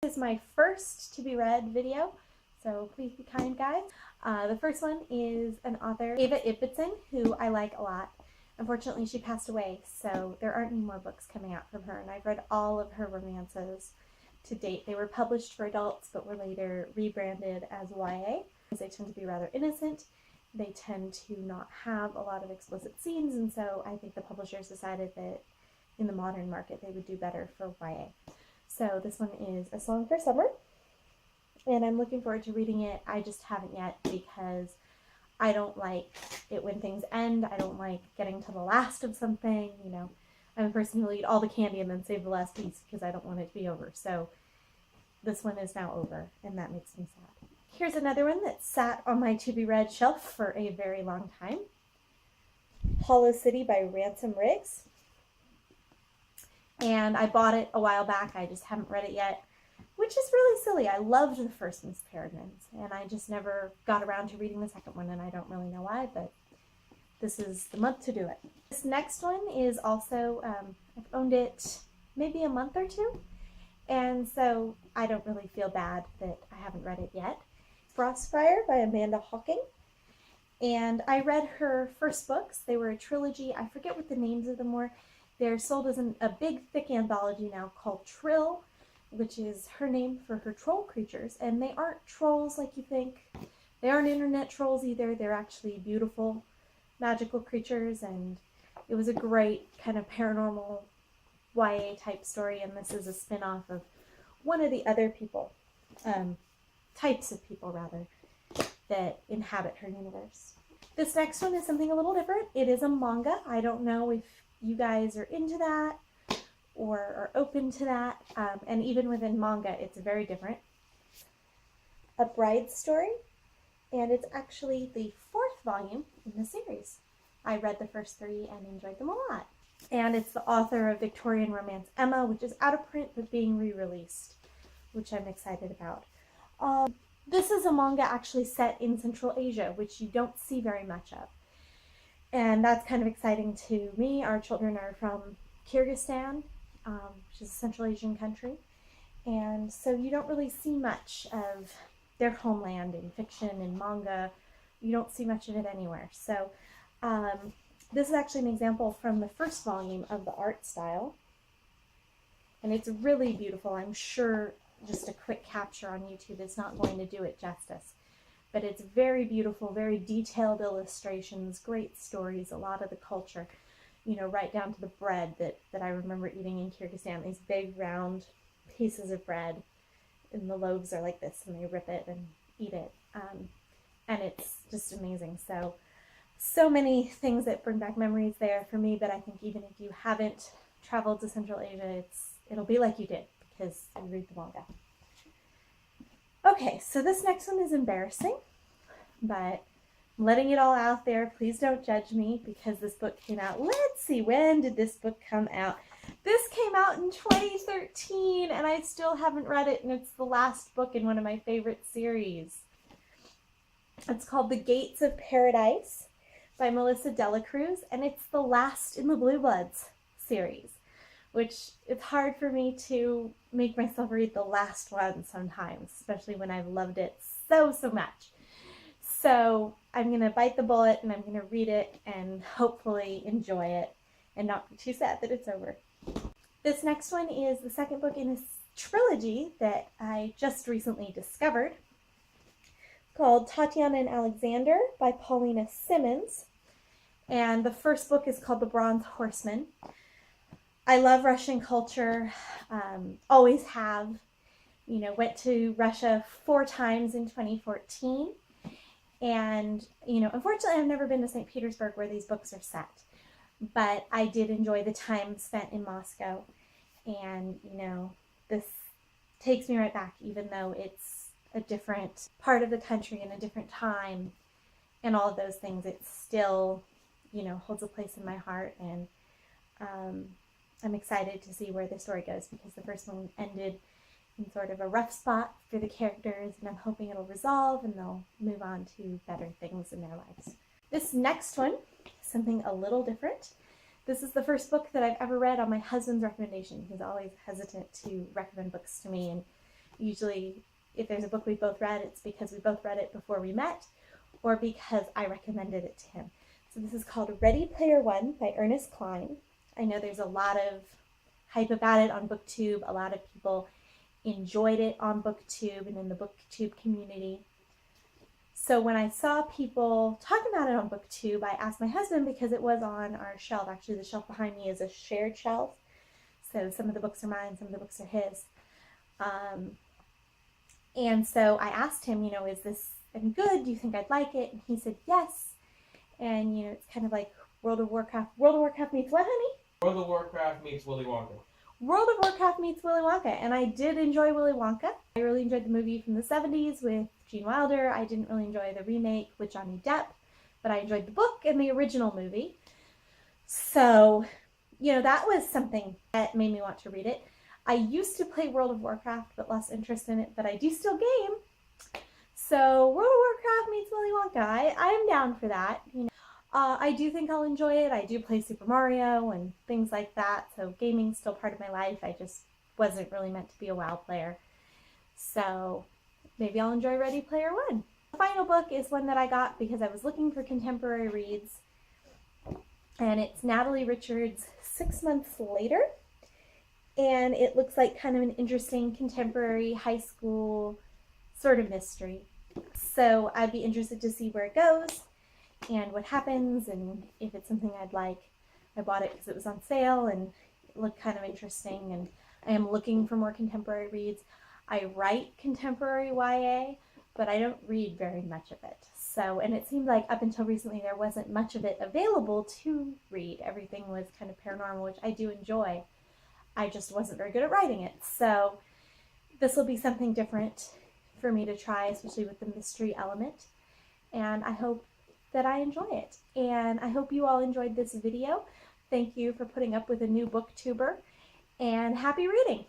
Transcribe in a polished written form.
This is my first to be read video, so please be kind, guys. The first one is an author, Ava Ibbotson, who I like a lot. Unfortunately, she passed away, so there aren't any more books coming out from her, and I've read all of her romances to date. They were published for adults, but were later rebranded as YA, because they tend to be rather innocent. They tend to not have a lot of explicit scenes, and so I think the publishers decided that in the modern market they would do better for YA. So this one is A Song for Summer, and I'm looking forward to reading it. I just haven't yet because I don't like it when things end. I don't like getting to the last of something, you know. I'm a person who'll eat all the candy and then save the last piece because I don't want it to be over. So this one is now over, and that makes me sad. Here's another one that sat on my to-be-read shelf for a very long time. Hollow City by Ransom Riggs. And I bought it a while back. I just haven't read it yet, which is really silly. I loved the first Miss Peregrine's, and I just never got around to reading the second one, and I don't really know why, but this is the month to do it. This next one is also, I've owned it maybe a month or two, and so I don't really feel bad that I haven't read it yet. Frostfire by Amanda Hawking. And I read her first books. They were a trilogy. I forget what the names of them were. They're sold as a big, thick anthology now called Trill, which is her name for her troll creatures. And they aren't trolls like you think. They aren't internet trolls either. They're actually beautiful, magical creatures. And it was a great kind of paranormal YA type story. And this is a spin-off of one of the other people, types of people rather, that inhabit her universe. This next one is something a little different. It is a manga. I don't know if you guys are into that or are open to that, and even within manga it's very different. A Bride Story, and it's actually the 4th volume in the series. I read the first 3 and enjoyed them a lot. And it's the author of Victorian romance Emma, which is out of print but being re-released, which I'm excited about. This is a manga actually set in Central Asia, which you don't see very much of. And that's kind of exciting to me. Our children are from Kyrgyzstan, which is a Central Asian country. And so you don't really see much of their homeland in fiction and manga. You don't see much of it anywhere. So this is actually an example from the first volume of the art style. And it's really beautiful. I'm sure just a quick capture on YouTube is not going to do it justice. But it's very beautiful, very detailed illustrations, great stories, a lot of the culture, you know, right down to the bread that I remember eating in Kyrgyzstan, these big round pieces of bread, and the loaves are like this, and they rip it and eat it, and it's just amazing. So many things that bring back memories there for me, but I think even if you haven't traveled to Central Asia, it'll be like you did, because you read the manga. Okay, so this next one is embarrassing, but I'm letting it all out there. Please don't judge me because this book came out. Let's see, when did this book come out? This came out in 2013 and I still haven't read it, and it's the last book in one of my favorite series. It's called The Gates of Paradise by Melissa Delacruz, and it's the last in the Blue Bloods series, which it's hard for me to make myself read the last one sometimes, especially when I've loved it so much. So I'm going to bite the bullet and I'm going to read it and hopefully enjoy it and not be too sad that it's over. This next one is the second book in a trilogy that I just recently discovered, called Tatiana and Alexander by Paulina Simmons. And the first book is called The Bronze Horseman. I love Russian culture, always have. You know, went to Russia 4 times in 2014. And, you know, unfortunately I've never been to St. Petersburg where these books are set. But I did enjoy the time spent in Moscow. And, you know, this takes me right back, even though it's a different part of the country and a different time and all of those things. It still, you know, holds a place in my heart. And I'm excited to see where the story goes because the first one ended in sort of a rough spot for the characters, and I'm hoping it'll resolve and they'll move on to better things in their lives. This next one is something a little different. This is the first book that I've ever read on my husband's recommendation. He's always hesitant to recommend books to me, and Usually, if there's a book we both read, it's because we both read it before we met or because I recommended it to him. So this is called Ready Player One by Ernest Cline. I know there's a lot of hype about it on BookTube. A lot of people enjoyed it on BookTube and in the BookTube community. So when I saw people talking about it on BookTube, I asked my husband because it was on our shelf. Actually, the shelf behind me is a shared shelf. So some of the books are mine, some of the books are his. And so I asked him, you know, is this any good? Do you think I'd like it? And he said yes. And, you know, it's kind of like World of Warcraft. World of Warcraft meets what, honey? World of Warcraft meets Willy Wonka. World of Warcraft meets Willy Wonka. And I did enjoy Willy Wonka. I really enjoyed the movie from the 70s with Gene Wilder. I didn't really enjoy the remake with Johnny Depp, but I enjoyed the book and the original movie. So, you know, that was something that made me want to read it. I used to play World of Warcraft, but lost interest in it, but I do still game. So World of Warcraft meets Willy Wonka. I am down for that. You know, I do think I'll enjoy it. I do play Super Mario and things like that, so gaming's still part of my life. I just wasn't really meant to be a WoW player. So maybe I'll enjoy Ready Player One. The final book is one that I got because I was looking for contemporary reads, and it's Natalie Richards' 6 Months Later. And it looks like kind of an interesting contemporary high school sort of mystery. So I'd be interested to see where it goes and what happens and if it's something I'd like. I bought it because it was on sale and it looked kind of interesting, and I am looking for more contemporary reads. I write contemporary YA, but I don't read very much of it. So, and it seemed like up until recently there wasn't much of it available to read. Everything was kind of paranormal, which I do enjoy. I just wasn't very good at writing it. So this will be something different for me to try, especially with the mystery element. And I hope that I enjoy it. And I hope you all enjoyed this video. Thank you for putting up with a new booktuber, and happy reading.